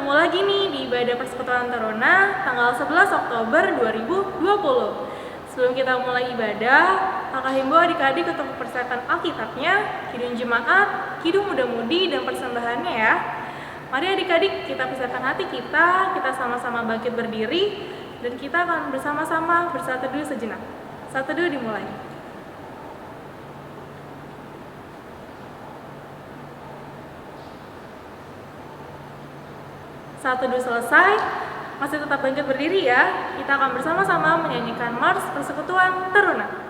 ketemu lagi nih di Ibadah Persekutuan Taruna tanggal 11 Oktober 2020. Sebelum kita mulai ibadah, Kakak himbau adik-adik untuk mempersiapkan Alkitabnya, Kidung Jemaat, Kidung Muda-Mudi, dan persembahannya ya. Mari adik-adik kita persiapkan hati kita sama-sama bangkit berdiri, dan kita akan bersama-sama bersatu teduh sejenak. Satu teduh dimulai. Saat teduh selesai, masih tetap bangkit berdiri ya. Kita akan bersama-sama menyanyikan Mars Persekutuan Taruna.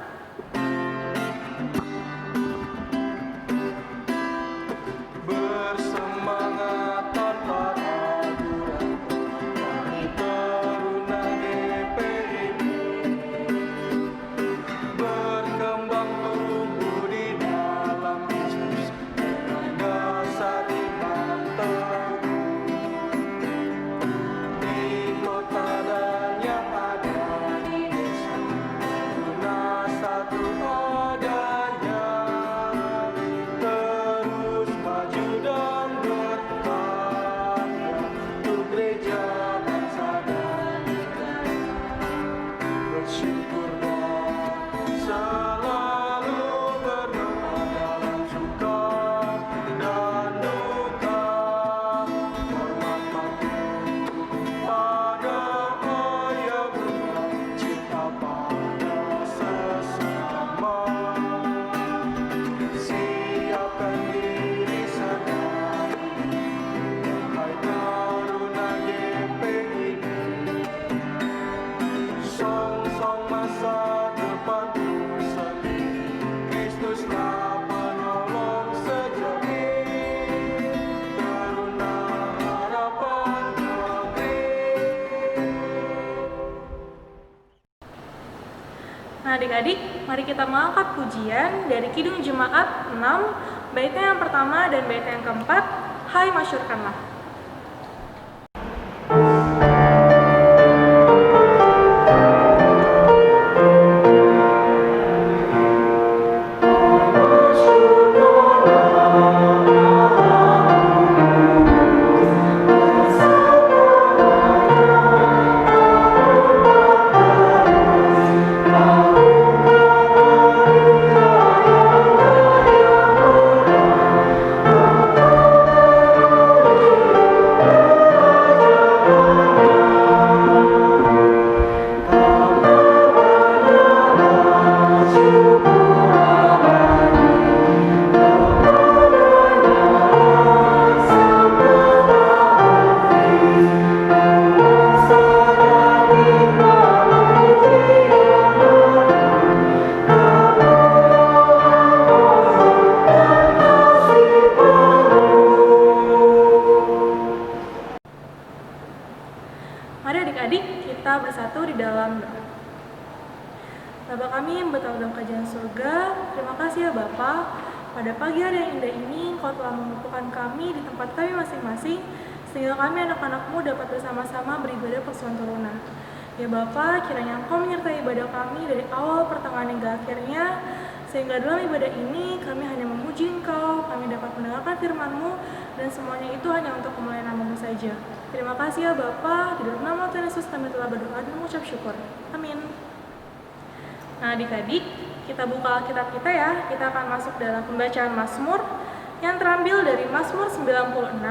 Nah adik-adik, mari kita mengangkat pujian dari Kidung Jemaat 6, baitnya yang pertama dan baitnya yang keempat, Hai Masyurkanlah. Mari adik-adik kita bersatu di dalam doa. Bapa kami yang berada dalam kerajaan surga, terima kasih ya Bapa. Pada pagi hari yang indah ini, Engkau telah mengumpulkan kami di tempat kami masing-masing, sehingga kami anak-anak-Mu dapat bersama-sama beribadah persekutuan Taruna. Ya Bapa, kiranya Engkau menyertai ibadah kami dari awal pertengahan hingga akhirnya, sehingga dalam ibadah ini kami hanya memuji Engkau, kami dapat mendengarkan firman-Mu, dan semuanya itu hanya untuk kemuliaan nama-Mu saja. Terima kasih ya Bapa, di dalam nama Tuhan Yesus kami telah berdoa dan mengucap syukur. Amin. Nah adik-adik, kita buka Alkitab kita ya. Kita akan masuk dalam pembacaan Mazmur yang terambil dari Mazmur 96,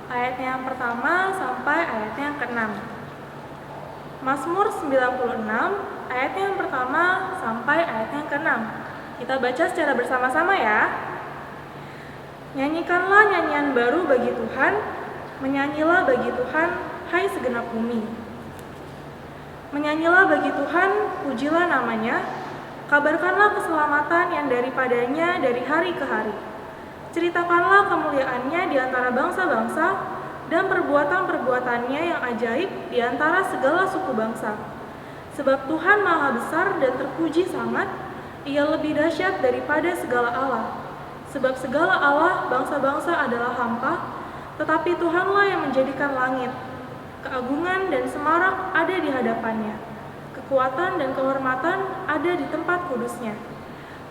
ayatnya yang pertama sampai ayatnya yang ke-6. Mazmur 96, ayatnya yang pertama sampai ayatnya yang ke-6. Kita baca secara bersama-sama ya. Nyanyikanlah nyanyian baru bagi Tuhan, menyanyilah bagi Tuhan, hai segenap bumi. Menyanyilah bagi Tuhan, pujilah namanya, kabarkanlah keselamatan yang daripadanya dari hari ke hari. Ceritakanlah kemuliaannya di antara bangsa-bangsa, dan perbuatan-perbuatannya yang ajaib di antara segala suku bangsa. Sebab Tuhan maha besar dan terpuji sangat, Ia lebih dahsyat daripada segala Allah. Sebab segala Allah bangsa-bangsa adalah hampa, tetapi Tuhanlah yang menjadikan langit. Keagungan dan semarak ada di hadapannya. Kekuatan dan kehormatan ada di tempat kudusnya.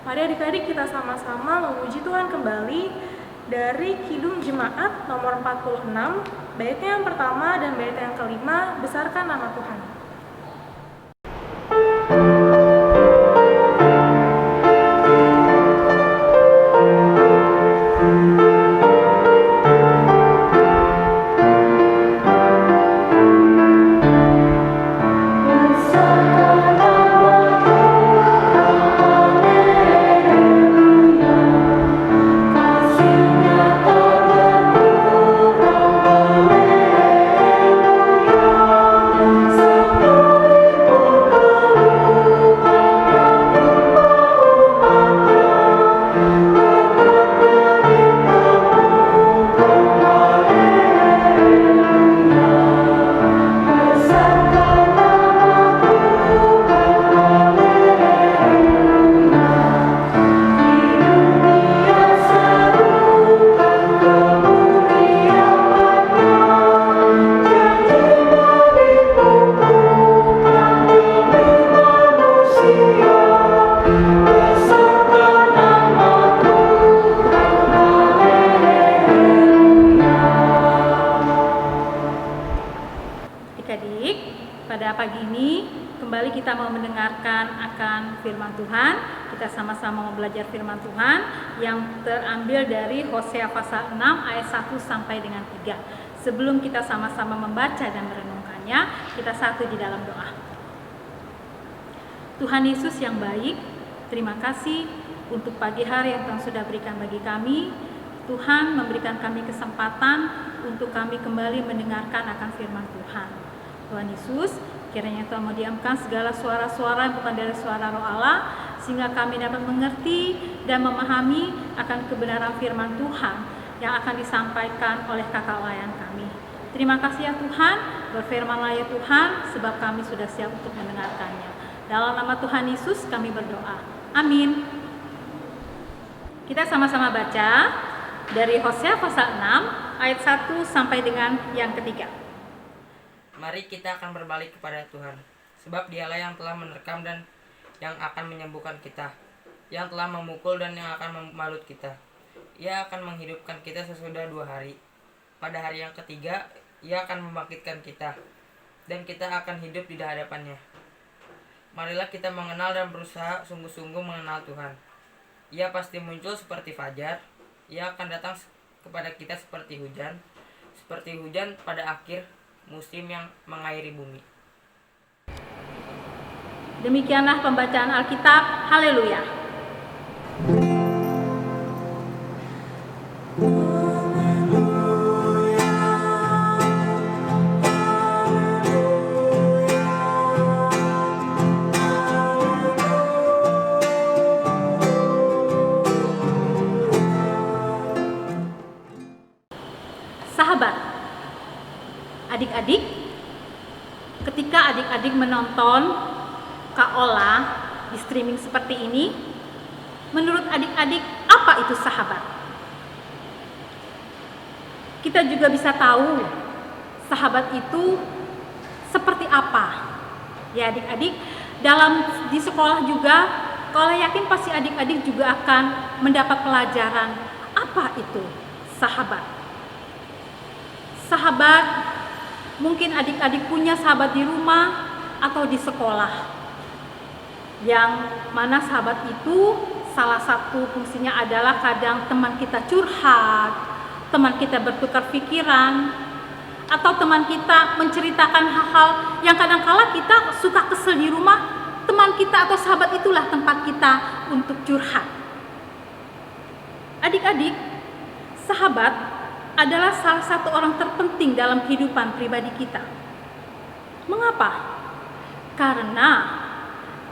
Mari adik-adik kita sama-sama memuji Tuhan kembali dari Kidung Jemaat nomor 46, baitnya yang pertama dan baitnya yang kelima, Besarkan Nama Tuhan. Adik-adik, pada pagi ini kembali kita mau mendengarkan akan firman Tuhan. Kita sama-sama mau belajar firman Tuhan yang terambil dari Hosea pasal 6 ayat 1 sampai dengan 3. Sebelum kita sama-sama membaca dan merenungkannya, kita satu di dalam doa. Tuhan Yesus yang baik, terima kasih untuk pagi hari yang Tuhan sudah berikan bagi kami. Tuhan memberikan kami kesempatan untuk kami kembali mendengarkan akan firman Tuhan. Tuhan Yesus, kiranya Tuhan mau diamkan segala suara-suara yang bukan dari suara Roh Allah, sehingga kami dapat mengerti dan memahami akan kebenaran firman Tuhan yang akan disampaikan oleh kakak layan kami. Terima kasih ya Tuhan, berfirmanlah ya Tuhan, sebab kami sudah siap untuk mendengarkannya. Dalam nama Tuhan Yesus kami berdoa. Amin. Kita sama-sama baca dari Hosea pasal 6 ayat 1 sampai dengan yang ketiga. Mari kita akan berbalik kepada Tuhan, sebab Dialah yang telah menerkam dan yang akan menyembuhkan kita, yang telah memukul dan yang akan membalut kita. Ia akan menghidupkan kita sesudah 2 hari. Pada hari yang ketiga, Ia akan membangkitkan kita, dan kita akan hidup di hadapannya. Marilah kita mengenal dan berusaha sungguh-sungguh mengenal Tuhan. Ia pasti muncul seperti fajar. Ia akan datang kepada kita seperti hujan pada akhir musim yang mengairi bumi. Demikianlah pembacaan Alkitab. Haleluya. Sahabat, adik-adik, ketika adik-adik menonton Kak Ola di streaming seperti ini, menurut adik-adik apa itu sahabat? Kita juga bisa tahu sahabat itu seperti apa. Ya adik-adik, di sekolah juga, kalau yakin pasti adik-adik juga akan mendapat pelajaran apa itu sahabat. Sahabat, mungkin adik-adik punya sahabat di rumah atau di sekolah. Yang mana sahabat itu salah satu fungsinya adalah kadang teman kita curhat, teman kita bertukar pikiran, atau teman kita menceritakan hal-hal yang kadang-kala kita suka kesel di rumah. Teman kita atau sahabat itulah tempat kita untuk curhat. Adik-adik, sahabat adalah salah satu orang terpenting dalam kehidupan pribadi kita. Mengapa? Karena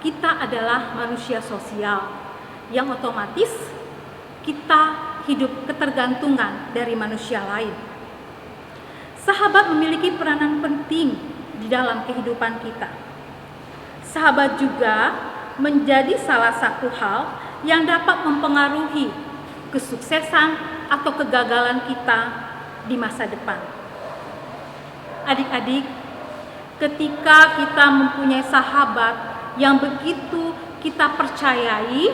kita adalah manusia sosial yang otomatis kita hidup ketergantungan dari manusia lain. Sahabat memiliki peranan penting di dalam kehidupan kita. Sahabat juga menjadi salah satu hal yang dapat mempengaruhi kesuksesan atau kegagalan kita di masa depan. Adik-adik, ketika kita mempunyai sahabat yang begitu kita percayai,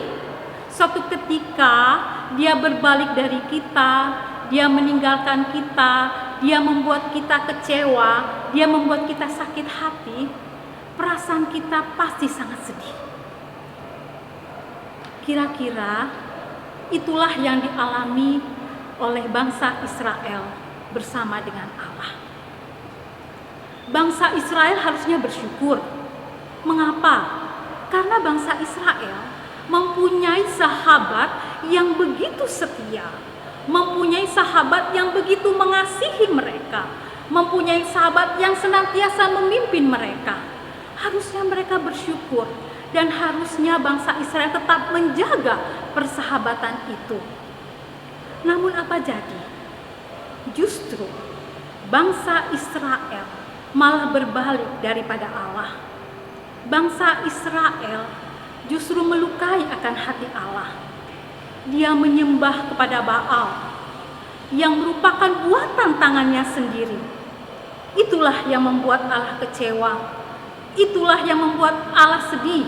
suatu ketika dia berbalik dari kita, dia meninggalkan kita, dia membuat kita kecewa, dia membuat kita sakit hati, perasaan kita pasti sangat sedih. Kira-kira itulah yang dialami oleh bangsa Israel bersama dengan Allah. Bangsa Israel harusnya bersyukur. Mengapa? Karena bangsa Israel mempunyai sahabat yang begitu setia, mempunyai sahabat yang begitu mengasihi mereka, mempunyai sahabat yang senantiasa memimpin mereka. Harusnya mereka bersyukur dan harusnya bangsa Israel tetap menjaga persahabatan itu. Namun apa jadi? Justru bangsa Israel malah berbalik daripada Allah. Bangsa Israel justru melukai akan hati Allah. Dia menyembah kepada Baal yang merupakan buatan tangannya sendiri. Itulah yang membuat Allah kecewa. Itulah yang membuat Allah sedih.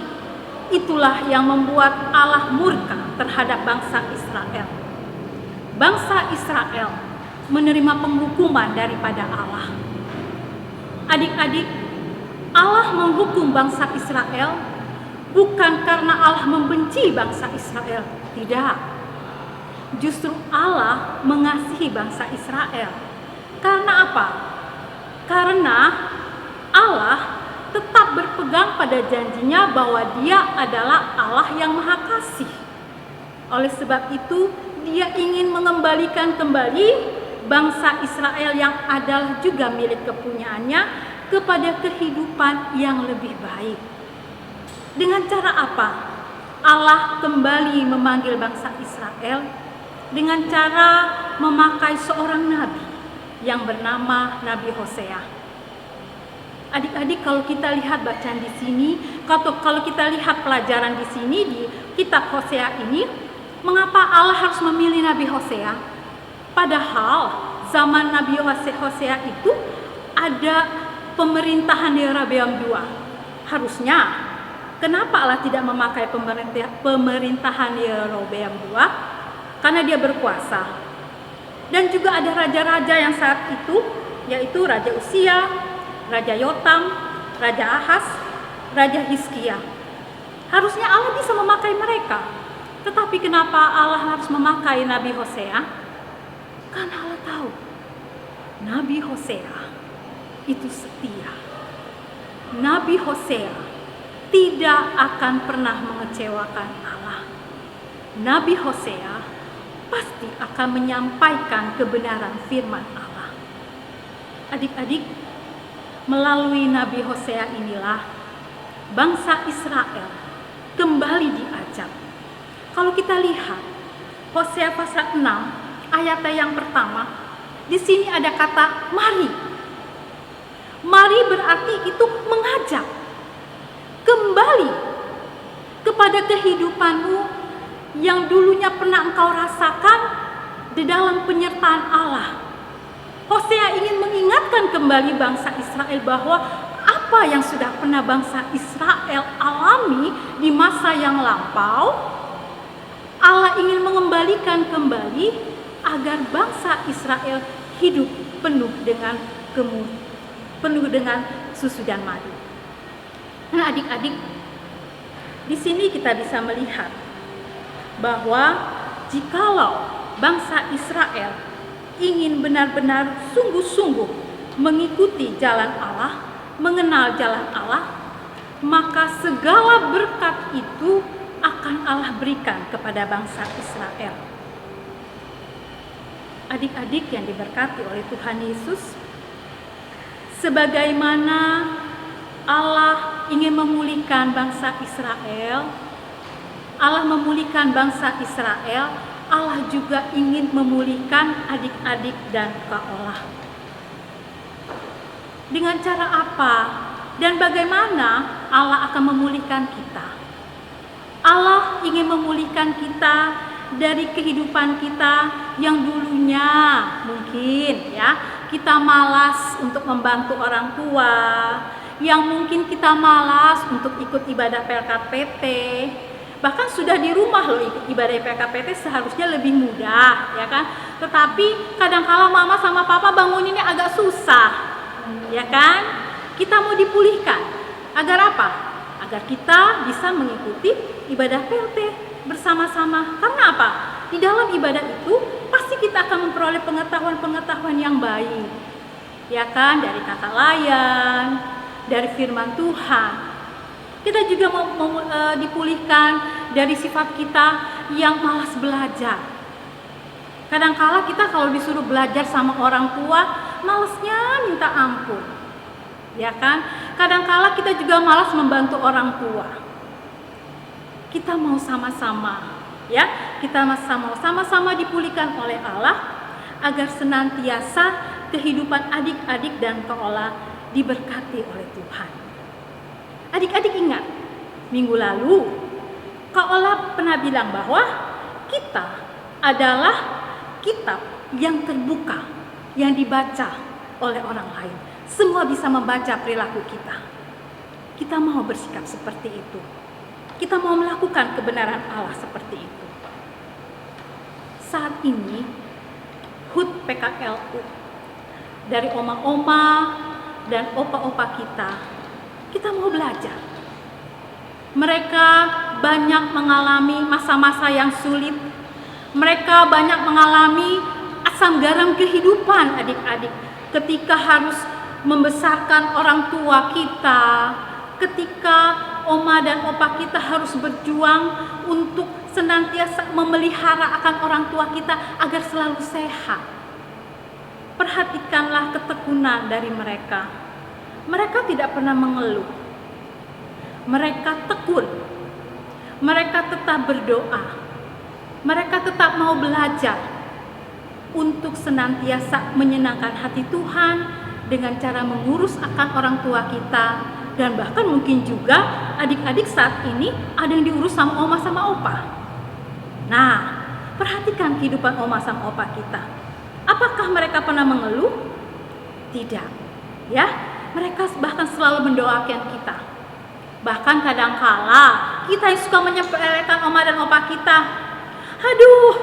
Itulah yang membuat Allah murka terhadap bangsa Israel. Bangsa Israel menerima penghukuman daripada Allah. Adik-adik, Allah menghukum bangsa Israel bukan karena Allah membenci bangsa Israel, tidak. Justru Allah mengasihi bangsa Israel. Karena apa? Karena Allah tetap berpegang pada janjinya bahwa Dia adalah Allah yang Maha Kasih. Oleh sebab itu, Dia ingin mengembalikan kembali bangsa Israel yang adalah juga milik kepunyaannya kepada kehidupan yang lebih baik. Dengan cara apa? Allah kembali memanggil bangsa Israel dengan cara memakai seorang nabi yang bernama Nabi Hosea. Adik-adik, kalau kita lihat bacaan di sini, kalau kita lihat pelajaran di sini di kitab Hosea ini, mengapa Allah harus memilih Nabi Hosea? Padahal zaman Nabi Hosea itu ada pemerintahan Yerobeam II. Harusnya, kenapa Allah tidak memakai pemerintahan Yerobeam II? Karena dia berkuasa. Dan juga ada raja-raja yang saat itu, yaitu Raja Usia, Raja Yotam, Raja Ahaz, Raja Hizkia. Harusnya Allah bisa memakai mereka. Tetapi kenapa Allah harus memakai Nabi Hosea? Karena Allah tahu Nabi Hosea itu setia. Nabi Hosea tidak akan pernah mengecewakan Allah. Nabi Hosea pasti akan menyampaikan kebenaran firman Allah. Adik-adik, melalui Nabi Hosea inilah bangsa Israel kembali diajak. Kalau kita lihat Hosea pasal 6 ayat yang pertama, di sini ada kata mari. Mari berarti itu mengajak kembali kepada kehidupanmu yang dulunya pernah engkau rasakan di dalam penyertaan Allah. Hosea ingin mengingatkan kembali bangsa Israel bahwa apa yang sudah pernah bangsa Israel alami di masa yang lampau, Allah ingin mengembalikan kembali agar bangsa Israel hidup penuh dengan susu dan madu. Nah, adik-adik, di sini kita bisa melihat bahwa jikalau bangsa Israel ingin benar-benar sungguh-sungguh mengikuti jalan Allah, mengenal jalan Allah, maka segala berkat itu akan Allah berikan kepada bangsa Israel. Adik-adik yang diberkati oleh Tuhan Yesus, sebagaimana Allah ingin memulihkan bangsa Israel, Allah memulihkan bangsa Israel, Allah juga ingin memulihkan adik-adik dan Kak-Olah. Dengan cara apa dan bagaimana Allah akan memulihkan kita? Allah ingin memulihkan kita dari kehidupan kita yang dulunya mungkin kita malas untuk membantu orang tua, yang mungkin kita malas untuk ikut ibadah PLKPT, Bahkan sudah di rumah loh ibadah PKPT seharusnya lebih mudah, ya kan? Tetapi kadang-kala mama sama papa banguninnya agak susah, ya kan? Kita mau dipulihkan. Agar apa? Agar kita bisa mengikuti ibadah PLT bersama-sama. Karena apa? Di dalam ibadah itu pasti kita akan memperoleh pengetahuan-pengetahuan yang baik, ya kan? Dari kata layan, dari firman Tuhan. Kita juga mau dipulihkan dari sifat kita yang malas belajar. Kadang-kala kita kalau disuruh belajar sama orang tua, malasnya minta ampun, ya kan? Kadang-kala kita juga malas membantu orang tua. Kita mau sama-sama, ya, kita sama-sama dipulihkan oleh Allah agar senantiasa kehidupan adik-adik dan Kak diberkati oleh Tuhan. Adik-adik ingat, minggu lalu Kak pernah bilang bahwa kita adalah kitab yang terbuka, yang dibaca oleh orang lain. Semua bisa membaca perilaku kita. Kita mau bersikap seperti itu. Kita mau melakukan kebenaran Allah seperti itu. Saat ini HUT PKLU dari oma-oma dan opa-opa kita mau belajar. Mereka banyak mengalami masa-masa yang sulit. Mereka banyak mengalami asam garam kehidupan adik-adik. Ketika harus membesarkan orang tua kita, ketika oma dan opa kita harus berjuang untuk senantiasa memelihara akan orang tua kita agar selalu sehat. Perhatikanlah ketekunan dari mereka. Mereka tidak pernah mengeluh. Mereka tekun. Mereka tetap berdoa. Mereka tetap mau belajar untuk senantiasa menyenangkan hati Tuhan dengan cara mengurus akan orang tua kita. Dan bahkan mungkin juga adik-adik saat ini ada yang diurus sama oma sama opa. Nah, perhatikan kehidupan oma sama opa kita. Apakah mereka pernah mengeluh? Tidak. Ya, mereka bahkan selalu mendoakan kita. Bahkan kadangkala kita yang suka menyepelekan oma dan opa kita. Aduh,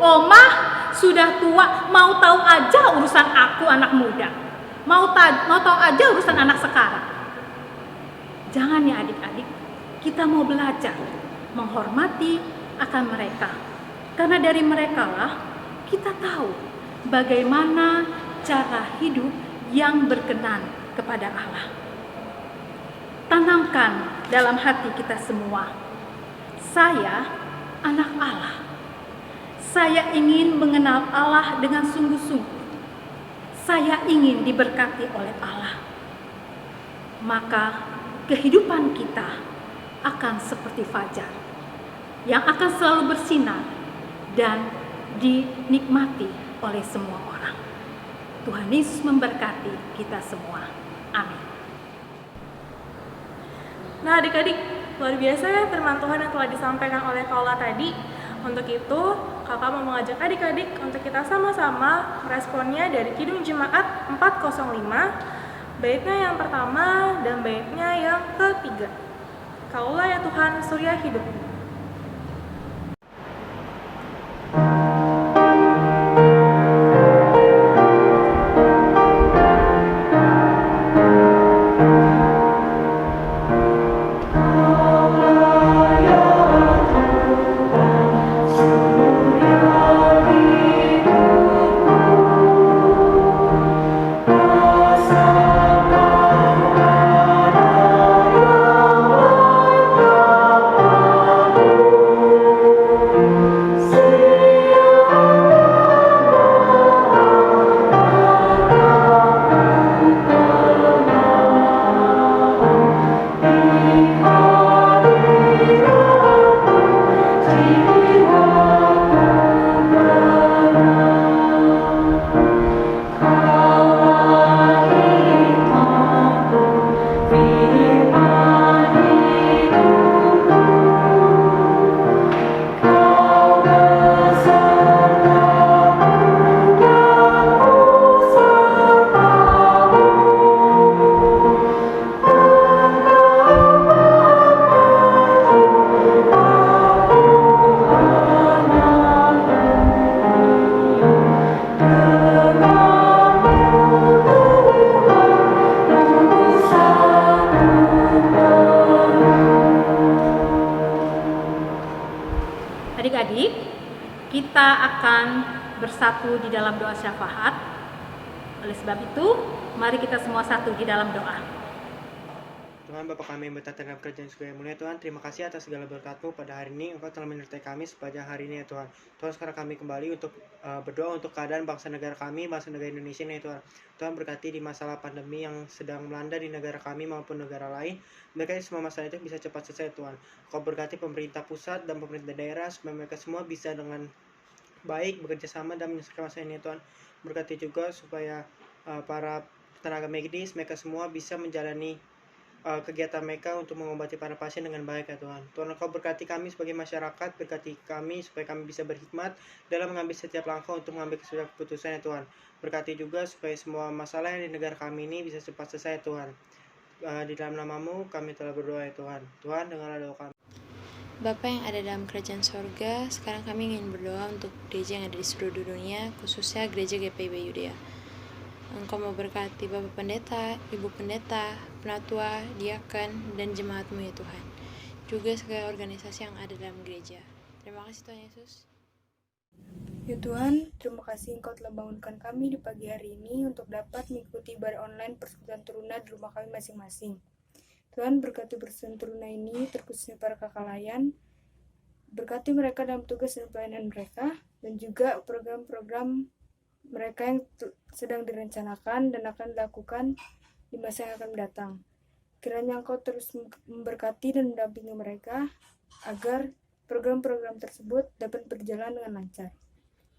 oma sudah tua, mau tahu aja urusan aku anak muda. Mau tahu aja urusan anak sekarang. Jangan ya adik-adik, kita mau belajar menghormati akan mereka. Karena dari mereka lah kita tahu bagaimana cara hidup yang berkenan kepada Allah. Tanamkan dalam hati kita semua, saya anak Allah. Saya ingin mengenal Allah dengan sungguh-sungguh. Saya ingin diberkati oleh Allah. Maka kehidupan kita akan seperti fajar yang akan selalu bersinar dan dinikmati oleh semua orang. Tuhan Yesus memberkati kita semua. Amin. Nah adik-adik, luar biasa ya firman Tuhan yang telah disampaikan oleh Kaula tadi. Untuk itu, kakak mau mengajak adik-adik untuk kita sama-sama meresponnya dari Kidung Jemaat 405, baitnya yang pertama dan baitnya yang ketiga. Kaulah ya Tuhan, surya hidupku. Adik-adik, kita akan bersatu di dalam doa syafaat. Oleh sebab itu, mari kita semua satu di dalam doa. Tuhan Bapa kami yang bertata dalam kerajaan surga yang mulia, Tuhan, terima kasih atas segala berkat-Mu pada hari ini. Engkau telah menyertai kami sepanjang hari ini, ya Tuhan. Tuhan, sekarang kami kembali untuk berdoa untuk keadaan bangsa negara kami, bangsa negara Indonesia ini, ya Tuhan. Tuhan, berkati di masalah pandemi yang sedang melanda di negara kami maupun negara lain. Berkati semua masalah itu bisa cepat selesai, Tuhan. Engkau berkati pemerintah pusat dan pemerintah daerah supaya mereka semua bisa dengan baik bekerja sama dan menyelesaikan masalah ini, ya Tuhan. Berkati juga supaya para tenaga medis mereka semua bisa menjalani kegiatan mereka untuk mengobati para pasien dengan baik, ya Tuhan. Tuhan, Engkau berkati kami sebagai masyarakat, berkati kami supaya kami bisa berhikmat dalam mengambil setiap langkah untuk mengambil setiap keputusan, ya Tuhan. Berkati juga supaya semua masalah yang di negara kami ini bisa cepat selesai, ya Tuhan. Di dalam nama-Mu kami telah berdoa, ya Tuhan. Tuhan, dengarlah doa kami. Bapa yang ada dalam kerajaan sorga, sekarang kami ingin berdoa untuk gereja yang ada di seluruh dunia, khususnya gereja GPIB Yudea. Engkau mau berkati Bapak Pendeta, Ibu Pendeta, Penatua, Diaken, dan jemaat-Mu, ya Tuhan. Juga segala organisasi yang ada dalam gereja. Terima kasih Tuhan Yesus. Ya Tuhan, terima kasih Engkau telah bangunkan kami di pagi hari ini untuk dapat mengikuti ibadah online persekutuan Teruna di rumah kami masing-masing. Tuhan, berkati persekutuan Teruna ini, terkhususnya para kakak layan, berkati mereka dalam tugas dan pelayanan mereka, dan juga program-program mereka yang sedang direncanakan dan akan dilakukan di masa yang akan datang. Kiranya Engkau terus memberkati dan mendampingi mereka agar program-program tersebut dapat berjalan dengan lancar.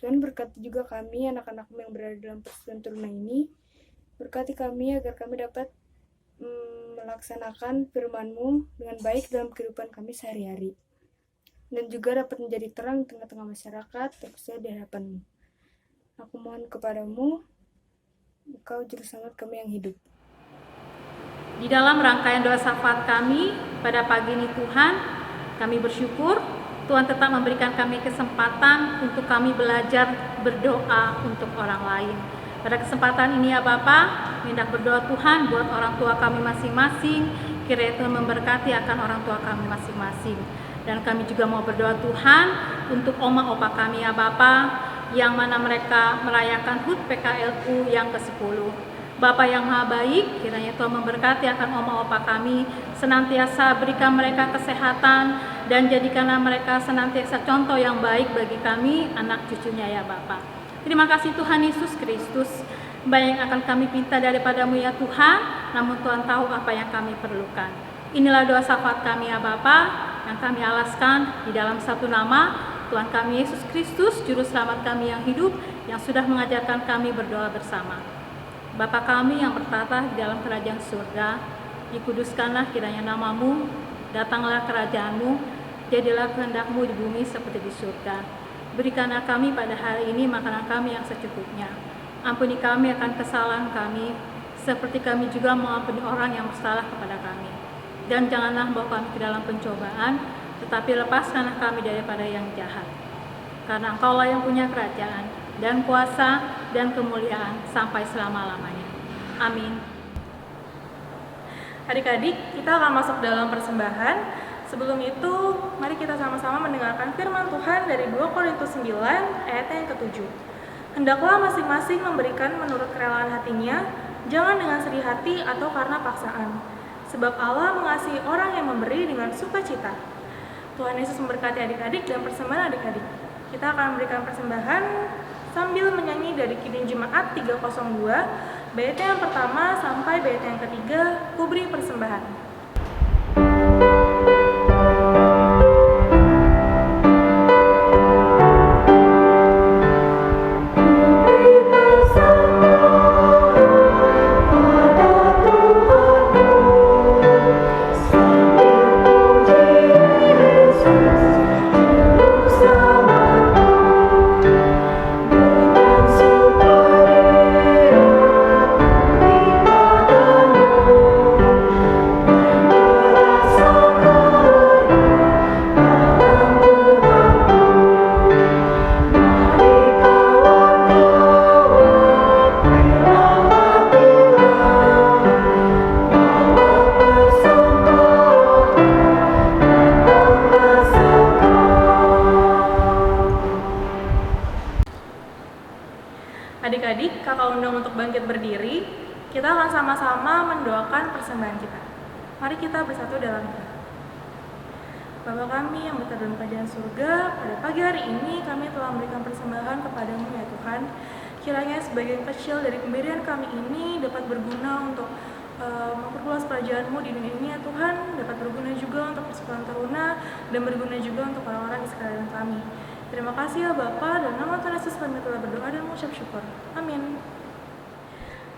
Tuhan, berkati juga kami, anak-anak-Mu yang berada dalam persekutuan Teruna ini. Berkati kami agar kami dapat melaksanakan firman-Mu dengan baik dalam kehidupan kami sehari-hari. Dan juga dapat menjadi terang di tengah-tengah masyarakat, terkhususnya di hadapan-Mu. Aku mohon kepadamu, Engkau juru selamat kami yang hidup. Di dalam rangkaian doa syafaat kami pada pagi ini Tuhan, kami bersyukur Tuhan tetap memberikan kami kesempatan untuk kami belajar berdoa untuk orang lain. Pada kesempatan ini ya Bapa, hendak berdoa Tuhan buat orang tua kami masing-masing, kiranya Tuhan memberkati akan orang tua kami masing-masing. Dan kami juga mau berdoa Tuhan untuk oma opa kami ya Bapa, yang mana mereka merayakan HUT PKLU yang ke-10. Bapa yang Maha Baik, kiranya Tuhan memberkati akan oma opa kami, senantiasa berikan mereka kesehatan, dan jadikanlah mereka senantiasa contoh yang baik bagi kami, anak cucunya ya Bapa. Terima kasih Tuhan Yesus Kristus. Banyak yang akan kami pinta daripada-Mu ya Tuhan, namun Tuhan tahu apa yang kami perlukan. Inilah doa syafaat kami ya Bapa, yang kami alaskan di dalam satu nama, Tuhan kami Yesus Kristus, Juru Selamat kami yang hidup, yang sudah mengajarkan kami berdoa bersama. Bapa kami yang bertata di dalam kerajaan surga, dikuduskanlah kiranya nama-Mu, datanglah kerajaan-Mu, jadilah kehendak-Mu di bumi seperti di surga. Berikanlah kami pada hari ini makanan kami yang secukupnya. Ampuni kami akan kesalahan kami, seperti kami juga mengampuni orang yang bersalah kepada kami. Dan janganlah bawa kami ke dalam pencobaan, tetapi lepaskanlah kami daripada yang jahat. Karena Engkaulah yang punya kerajaan, dan kuasa, dan kemuliaan sampai selama-lamanya. Amin. Adik-adik, kita akan masuk dalam persembahan. Sebelum itu, mari kita sama-sama mendengarkan firman Tuhan dari 2 Korintus 9 ayat yang ke-7. Hendaklah masing-masing memberikan menurut kerelaan hatinya, jangan dengan sedih hati atau karena paksaan. Sebab Allah mengasihi orang yang memberi dengan sukacita. Tuhan Yesus memberkati adik-adik dan persembahan adik-adik. Kita akan memberikan persembahan sambil menyanyi dari Kidung Jemaat 302, bait yang pertama sampai bait yang ketiga, Ku Beri Persembahan. bangkit berdiri, kita akan sama-sama mendoakan persembahan kita. Mari kita bersatu dalam doa. Bapa kami yang berada dalam kerajaan surga, pada pagi hari ini kami telah memberikan persembahan kepadamu ya Tuhan. Kiranya sebagian kecil dari pemberian kami ini dapat berguna untuk memperluas kerajaan-Mu di dunia ini ya Tuhan, dapat berguna juga untuk persekutuan teruna dan berguna juga untuk orang-orang di sekeliling kami. Terima kasih ya Bapa, dalam nama Tuhan Yesus kami telah berdoa dan mengucap syukur. Amin.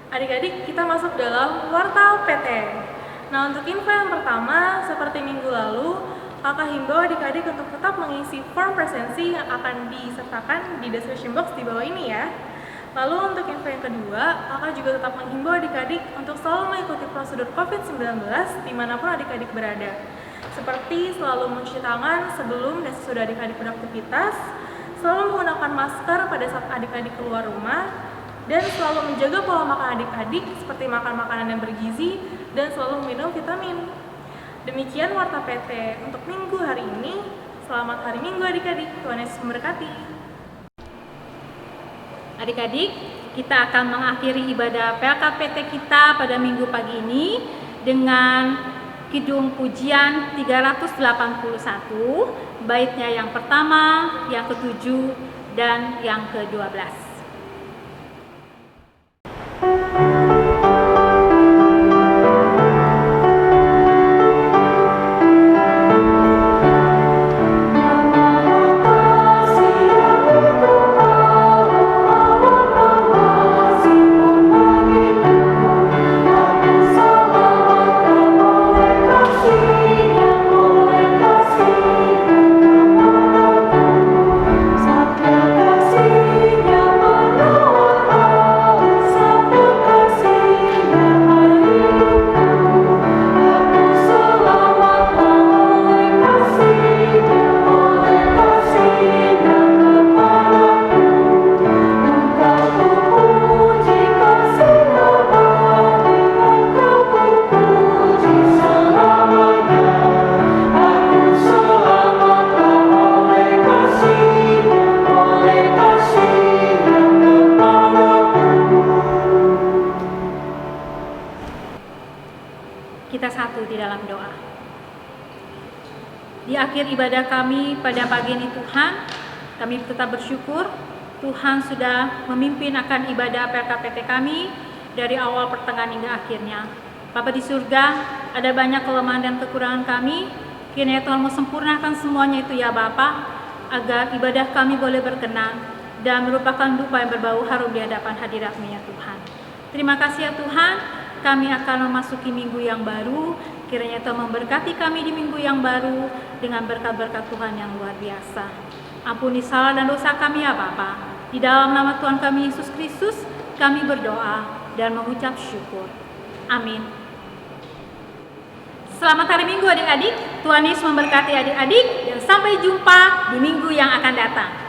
Adik-adik, kita masuk dalam Warta PT. Nah, untuk info yang pertama, seperti minggu lalu, Kakak himbau adik-adik untuk tetap mengisi form presensi yang akan disertakan di description box di bawah ini ya. Lalu untuk info yang kedua, Kakak juga tetap menghimbau adik-adik untuk selalu mengikuti prosedur COVID-19 dimanapun adik-adik berada. Seperti selalu mencuci tangan sebelum dan sesudah adik-adik beraktivitas, selalu menggunakan masker pada saat adik-adik keluar rumah, dan selalu menjaga pola makan adik-adik seperti makan makanan yang bergizi dan selalu minum vitamin. Demikian Warta PT untuk minggu hari ini. Selamat hari Minggu adik-adik, Tuhan Yesus memberkati. Adik-adik, kita akan mengakhiri ibadah PLKPT kita pada minggu pagi ini dengan Kidung Pujian 381, baitnya yang pertama, yang ke-7, dan yang ke-12. Kita satu di dalam doa. Di akhir ibadah kami pada pagi ini Tuhan, kami tetap bersyukur Tuhan sudah memimpin akan ibadah PLKPT kami dari awal pertengahan hingga akhirnya. Bapa di surga, ada banyak kelemahan dan kekurangan kami, kiranya Tuhan mau sempurnakan semuanya itu ya Bapa, agar ibadah kami boleh berkenan dan merupakan dupa yang berbau harum di hadapan hadirat-Mu ya Tuhan. Terima kasih ya Tuhan, kami akan memasuki minggu yang baru. Kiranya Tuhan memberkati kami di minggu yang baru dengan berkat-berkat Tuhan yang luar biasa. Ampuni salah dan dosa kami ya Bapa. Di dalam nama Tuhan kami Yesus Kristus, kami berdoa dan mengucap syukur. Amin. Selamat hari Minggu adik-adik. Tuhan Yesus memberkati adik-adik dan sampai jumpa di minggu yang akan datang.